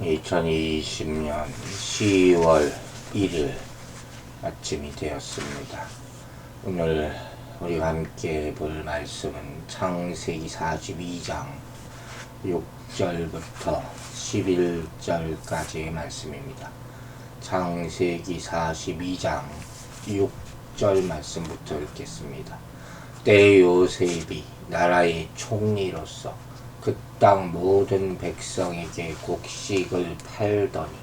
2020년 10월 1일 아침이 되었습니다. 오늘 우리가 함께 볼 말씀은 창세기 42장 6절부터 11절까지의 말씀입니다. 창세기 42장 6절 말씀부터 읽겠습니다. 때 요셉이 나라의 총리로서 그 땅 모든 백성에게 곡식을 팔더니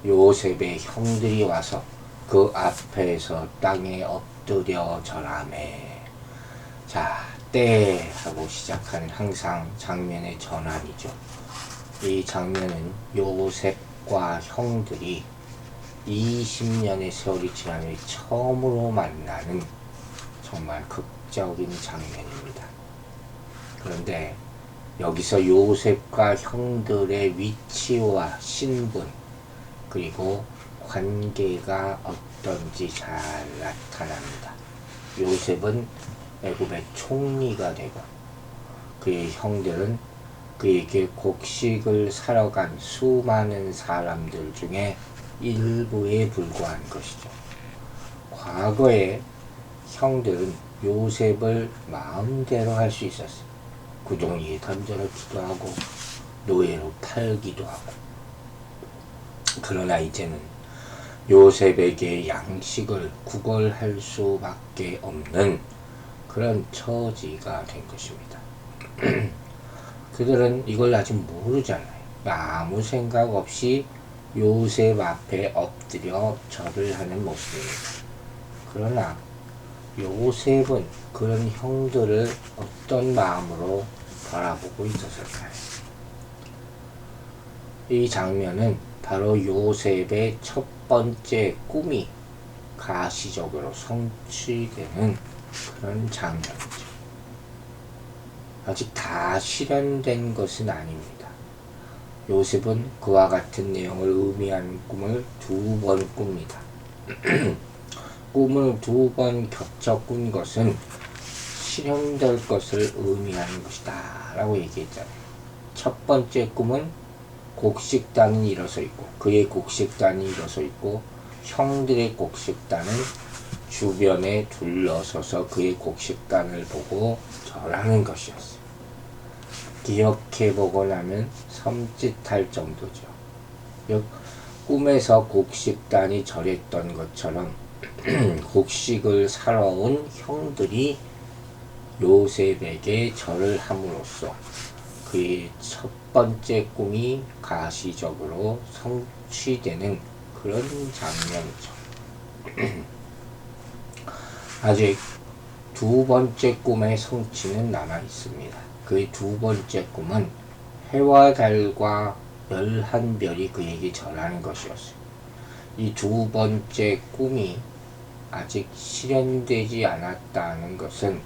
요셉의 형들이 와서 그 앞에서 땅에 엎드려 절하매. 자, 때 하고 시작하는 항상 장면의 전환이죠. 이 장면은 요셉과 형들이 20년의 세월이 지난 후에 처음으로 만나는 정말 극적인 장면입니다. 그런데 여기서 요셉과 형들의 위치와 신분 그리고 관계가 어떤지 잘 나타납니다. 요셉은 애굽의 총리가 되고 그의 형들은 그에게 곡식을 사러 간 수많은 사람들 중에 일부에 불과한 것이죠. 과거에 형들은 요셉을 마음대로 할 수 있었어요. 구덩이에 던져넣기도 하고 노예로 팔기도 하고. 그러나 이제는 요셉에게 양식을 구걸할 수밖에 없는 그런 처지가 된 것입니다. 그들은 이걸 아직 모르잖아요. 아무 생각 없이 요셉 앞에 엎드려 절을 하는 모습입니다. 그러나 요셉은 그런 형들을 어떤 마음으로 바라보고 있었을까요? 이 장면은 바로 요셉의 첫 번째 꿈이 가시적으로 성취되는 그런 장면이죠. 아직 다 실현된 것은 아닙니다. 요셉은 그와 같은 내용을 의미하는 꿈을 2번 꿉니다. 꿈을 2번 겹쳐 꾼 것은 실현될 것을 의미하는 것이다 라고 얘기했잖아요. 첫 번째 꿈은 곡식단이 일어서 있고 그의 곡식단이 일어서 있고 형들의 곡식단은 주변에 둘러서서 그의 곡식단을 보고 절하는 것이었어요. 기억해보고 나면 섬찟할 정도죠. 즉 꿈에서 곡식단이 절했던 것처럼 곡식을 사러 온 형들이 요셉에게 절을 함으로써 그의 첫 번째 꿈이 가시적으로 성취되는 그런 장면이죠. 아직 2번째 꿈의 성취는 남아 있습니다. 그의 2번째 꿈은 해와 달과 11별이 그에게 절하는 것이었어요. 이 2번째 꿈이 아직 실현되지 않았다는 것은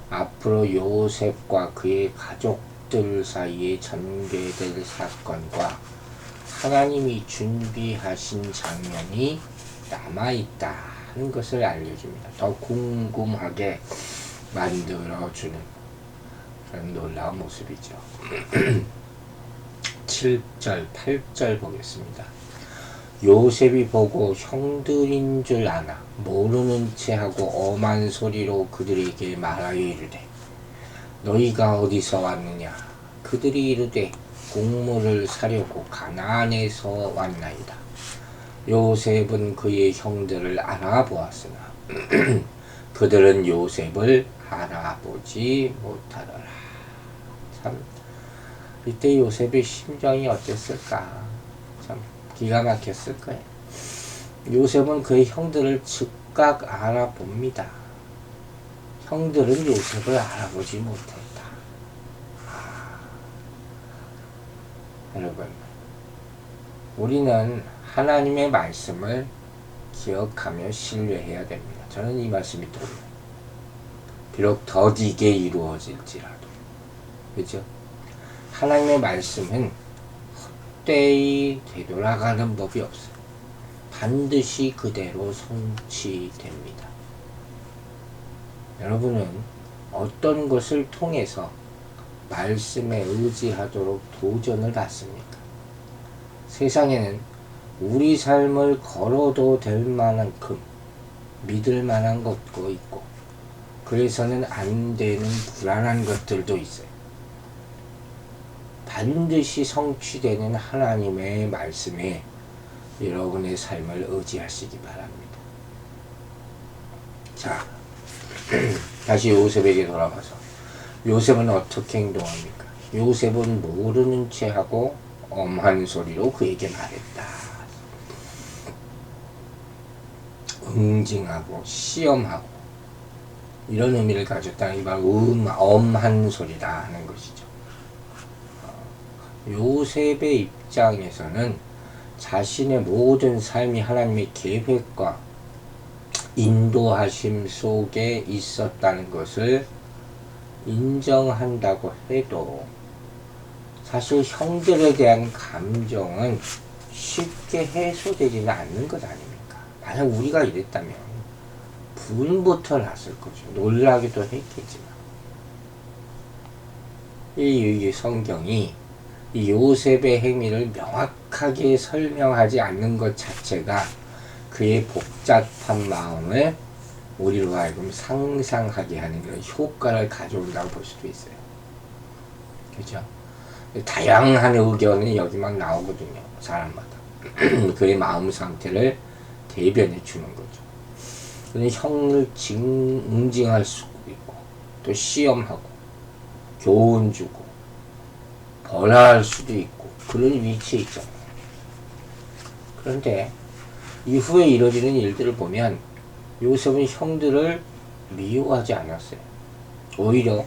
앞으로 요셉과 그의 가족들 사이에 전개될 사건과 하나님이 준비하신 장면이 남아있다는 것을 알려줍니다. 더 궁금하게 만들어주는 그런 놀라운 모습이죠. 7절, 8절 보겠습니다. 요셉이 보고 형들인 줄 아나 모르는 채 하고 엄한 소리로 그들에게 말하여 이르되 너희가 어디서 왔느냐. 그들이 이르되 곡물을 사려고 가나안에서 왔나이다. 요셉은 그의 형들을 알아보았으나 그들은 요셉을 알아보지 못하더라. 참 이때 요셉의 심정이 어땠을까. 참 기가 막혔을 거예요. 요셉은 그의 형들을 즉각 알아봅니다. 형들은 요셉을 알아보지 못했다. 여러분, 우리는 하나님의 말씀을 기억하며 신뢰해야 됩니다. 저는 이 말씀이 도움이 비록 더디게 이루어질지라도. 그죠? 하나님의 말씀은 헛되이 되돌아가는 법이 없어요. 반드시 그대로 성취됩니다. 여러분은 어떤 것을 통해서 말씀에 의지하도록 도전을 받습니까? 세상에는 우리 삶을 걸어도 될 만큼 믿을 만한 것도 있고, 그래서는 안 되는 불안한 것들도 있어요. 반드시 성취되는 하나님의 말씀에 여러분의 삶을 의지하시기 바랍니다. 자, 다시 요셉에게 돌아가서 요셉은 어떻게 행동합니까? 요셉은 모르는 채 하고 엄한 소리로 그에게 말했다. 응징하고 시험하고 이런 의미를 가졌다는 이 말 엄한 소리다 하는 것이죠. 요셉의 입장에서는 자신의 모든 삶이 하나님의 계획과 인도하심 속에 있었다는 것을 인정한다고 해도 사실 형들에 대한 감정은 쉽게 해소되지는 않는 것 아닙니까? 만약 우리가 이랬다면 분부터 났을 거죠. 놀라기도 했겠지만. 이 성경이 이 요셉의 행위를 명확하게 설명하지 않는 것 자체가 그의 복잡한 마음을 우리로 하여금 상상하게 하는 그런 효과를 가져온다고 볼 수도 있어요. 그죠? 다양한 의견이 여기 막 나오거든요. 사람마다. 그의 마음 상태를 대변해 주는 거죠. 그는 형을 응징할 수도 있고, 또 시험하고, 교훈 주고, 벌할 수도 있고, 그런 위치에 있잖아요. 그런데 이후에 이루어지는 일들을 보면 요셉은 형들을 미워하지 않았어요. 오히려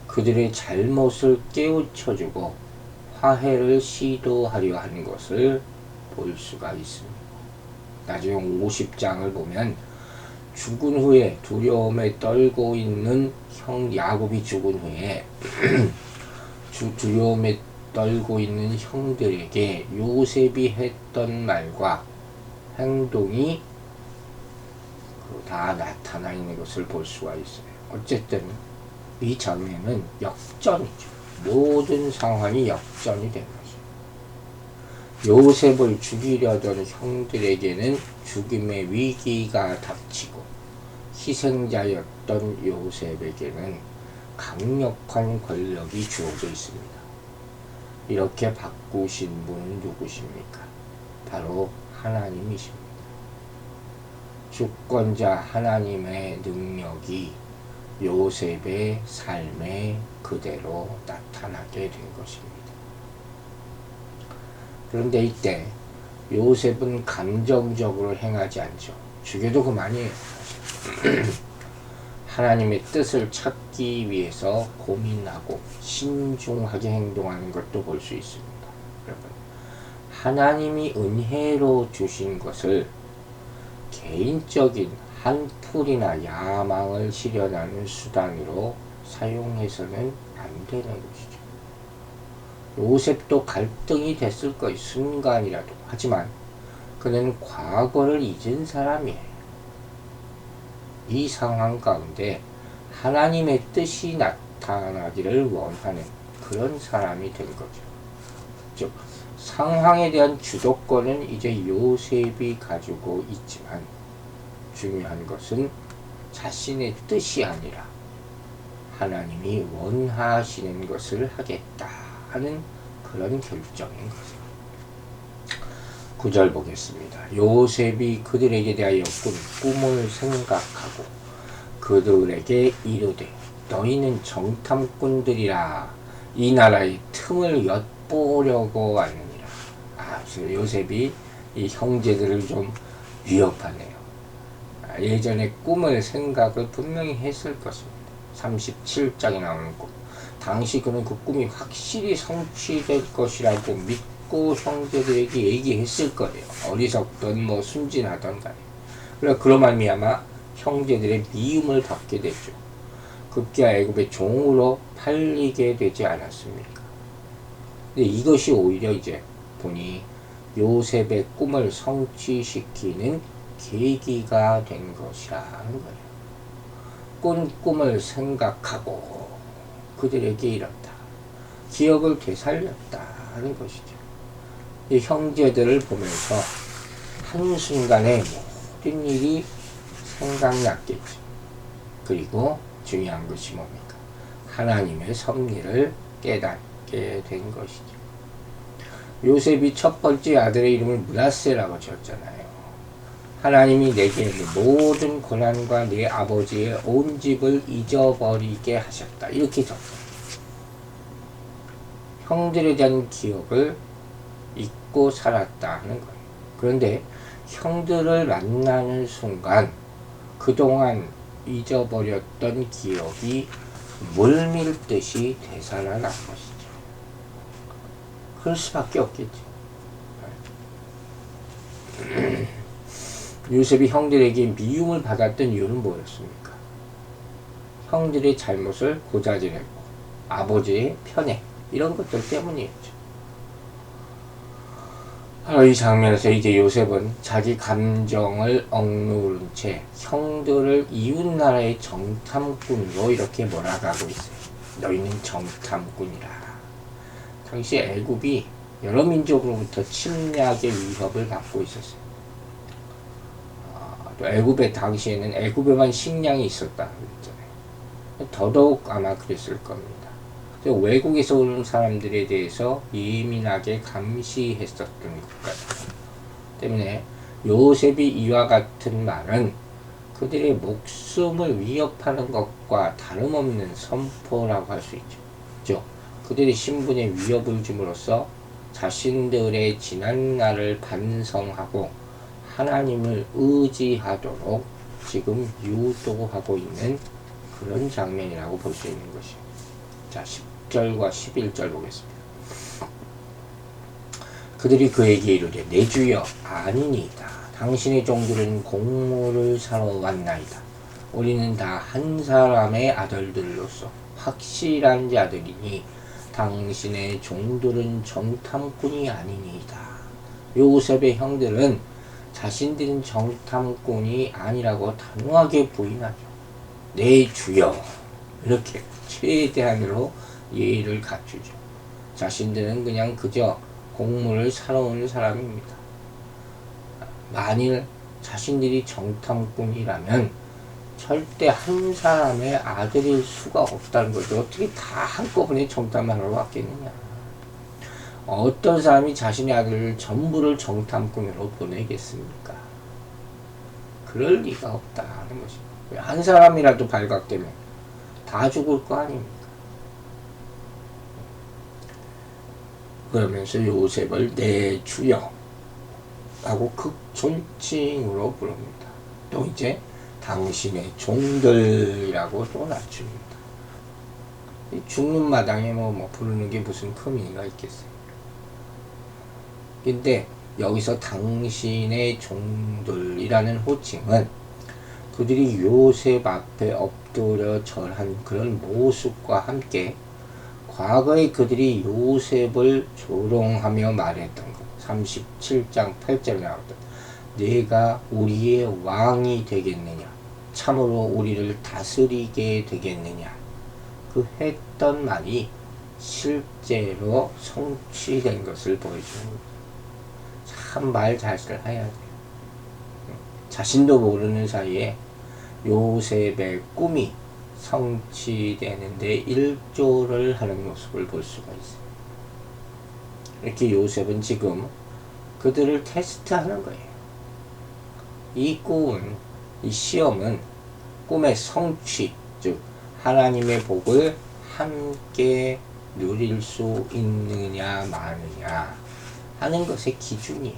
그들의 잘못을 깨우쳐주고 화해를 시도하려 하는 것을 볼 수가 있습니다. 나중에 50장을 보면 죽은 후에 두려움에 떨고 있는 형 야곱이 죽은 후에 두려움에 떨고 있는 형들에게 요셉이 했던 말과 행동이 다 나타나 있는 것을 볼 수가 있어요. 어쨌든 이 장면은 역전이죠. 모든 상황이 역전이 된 거죠. 요셉을 죽이려던 형들에게는 죽임의 위기가 닥치고 희생자였던 요셉에게는 강력한 권력이 주어져 있습니다. 이렇게 바꾸신 분은 누구십니까? 바로 하나님이십니다. 주권자 하나님의 능력이 요셉의 삶에 그대로 나타나게 된 것입니다. 그런데 이때 요셉은 감정적으로 행하지 않죠. 죽여도 그만이에요. 하나님의 뜻을 찾기 위해서 고민하고 신중하게 행동하는 것도 볼 수 있습니다. 여러분, 하나님이 은혜로 주신 것을 개인적인 한풀이나 야망을 실현하는 수단으로 사용해서는 안 되는 것이죠. 요셉도 갈등이 됐을 거예요. 순간이라도. 하지만 그는 과거를 잊은 사람이에요. 이 상황 가운데 하나님의 뜻이 나타나기를 원하는 그런 사람이 된 거죠. 즉, 상황에 대한 주도권은 이제 요셉이 가지고 있지만 중요한 것은 자신의 뜻이 아니라 하나님이 원하시는 것을 하겠다 하는 그런 결정인 거죠. 9절 보겠습니다. 요셉이 그들에게 대하여 꿈을 생각하고 그들에게 이르되 너희는 정탐꾼들이라 이 나라의 틈을 엿보려고 왔느니라. 요셉이 이 형제들을 좀 위협하네요. 예전에 꿈을 생각을 분명히 했을 것입니다. 37장에 나오는 꿈. 당시 그는 그 꿈이 확실히 성취될 것이라고 믿고 형제들에게 얘기했을 거예요. 어리석던 순진하던 간에. 그래서 그로 말미암아 형제들의 미움을 받게 됐죠. 급기야 애굽의 종으로 팔리게 되지 않았습니까? 근데 이것이 오히려 이제 보니 요셉의 꿈을 성취시키는 계기가 된 것이라는 거예요. 꾼 꿈을 생각하고 그들에게 이뤘다. 기억을 되살렸다는 것이죠. 이 형제들을 보면서 한순간에 모든 일이 생각났겠죠. 그리고 중요한 것이 뭡니까? 하나님의 섭리를 깨닫게 된 것이죠. 요셉이 첫 번째 아들의 이름을 므낫세라고 지었잖아요. 하나님이 내게 모든 고난과 네 아버지의 온 집을 잊어버리게 하셨다. 이렇게 졌어요. 형들에 대한 기억을 잊고 살았다는 거예요. 그런데 형들을 만나는 순간 그동안 잊어버렸던 기억이 물밀듯이 되살아난 것이죠. 그럴 수밖에 없겠죠. 요셉이 형들에게 미움을 받았던 이유는 뭐였습니까? 형들의 잘못을 고자질했고 아버지의 편애 이런 것들 때문이었죠. 바로 이 장면에서 이제 요셉은 자기 감정을 억누른 채 형들을 이웃나라의 정탐꾼으로 이렇게 몰아가고 있어요. 너희는 정탐꾼이라. 당시 애굽이 여러 민족으로부터 침략의 위협을 받고 있었어요. 또 애굽의 당시에는 애굽에만 식량이 있었다 그랬잖아요. 더더욱 아마 그랬을 겁니다. 외국에서 오는 사람들에 대해서 예민하게 감시했었던 것 같아요. 때문에 요셉이 이와 같은 말은 그들의 목숨을 위협하는 것과 다름없는 선포라고 할 수 있죠. 그렇죠? 그들의 신분에 위협을 줌으로써 자신들의 지난 날을 반성하고 하나님을 의지하도록 지금 유도하고 있는 그런 장면이라고 볼 수 있는 것이에요. 자, 10절과 11절 보겠습니다. 그들이 그에게 이르되 내 주여 아니니이다. 당신의 종들은 곡물을 사러 왔나이다. 우리는 다 한 사람의 아들들로서 확실한 자들이니 당신의 종들은 정탐꾼이 아니니이다. 요셉의 형들은 자신들은 정탐꾼이 아니라고 단호하게 부인하죠. 내 주여 이렇게 최대한으로 예의를 갖추죠. 자신들은 그냥 그저 곡물을 사러 오는 사람입니다. 만일 자신들이 정탐꾼이라면 절대 한 사람의 아들일 수가 없다는 거죠. 어떻게 다 한꺼번에 정탐하러 왔겠느냐. 어떤 사람이 자신의 아들을 전부를 정탐꾼으로 보내겠습니까? 그럴 리가 없다는 것입니다. 한 사람이라도 발각되면 다 죽을 거 아닙니까? 그러면서 요셉을 내 주여 하고 극존칭으로 부릅니다. 또 이제 당신의 종들이라고 또 낮춥니다. 죽는 마당에 뭐 부르는 게 무슨 의미가 있겠어요. 근데 여기서 당신의 종들이라는 호칭은 그들이 요셉 앞에 엎드려 절한 그런 모습과 함께 과거에 그들이 요셉을 조롱하며 말했던 것 37장 8절에 나왔던 내가 우리의 왕이 되겠느냐 참으로 우리를 다스리게 되겠느냐 그 했던 말이 실제로 성취된 것을 보여주는 거예요. 참 말 잘을 해야 돼요. 자신도 모르는 사이에 요셉의 꿈이 성취되는데 일조를 하는 모습을 볼 수가 있어요. 이렇게 요셉은 지금 그들을 테스트하는 거예요. 이 꿈은, 이 시험은 꿈의 성취, 즉 하나님의 복을 함께 누릴 수 있느냐 마느냐 하는 것의 기준이에요.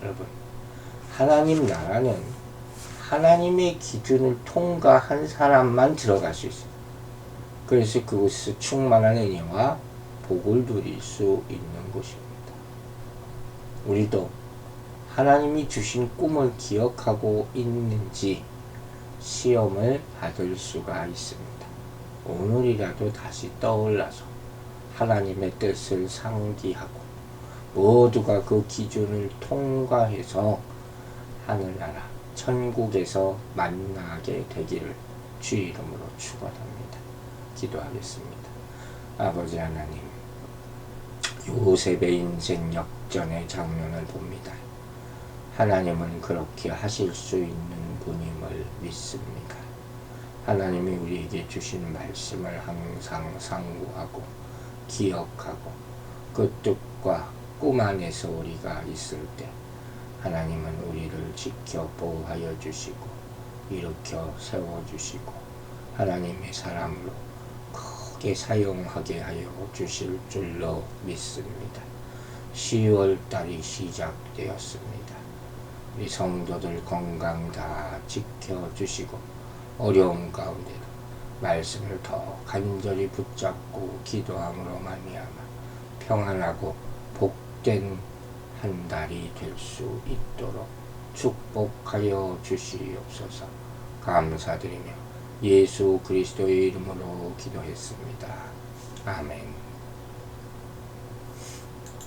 여러분, 하나님 나라는 하나님의 기준을 통과한 사람만 들어갈 수 있어요. 그래서 그곳에서 충만한 은혜와 복을 누릴 수 있는 곳입니다. 우리도 하나님이 주신 꿈을 기억하고 있는지 시험을 받을 수가 있습니다. 오늘이라도 다시 떠올라서 하나님의 뜻을 상기하고 모두가 그 기준을 통과해서 하늘나라 천국에서 만나게 되기를 주의 이름으로 축원합니다. 기도하겠습니다. 아버지 하나님, 요셉의 인생 역전의 장면을 봅니다. 하나님은 그렇게 하실 수 있는 분임을 믿습니다. 하나님이 우리에게 주신 말씀을 항상 상고하고 기억하고 그 뜻과 꿈 안에서 우리가 있을 때 하나님은 우리를 지켜 보호하여 주시고 일으켜 세워주시고 하나님의 사람으로 크게 사용하게 하여 주실 줄로 믿습니다. 10월달이 시작되었습니다. 우리 성도들 건강 다 지켜주시고 어려운 가운데도 말씀을 더 간절히 붙잡고 기도함으로 말미암아 평안하고 복된 한 달이 될 수 있도록 축복하여 주시옵소서. 감사드리며 예수 그리스도의 이름으로 기도했습니다. 아멘.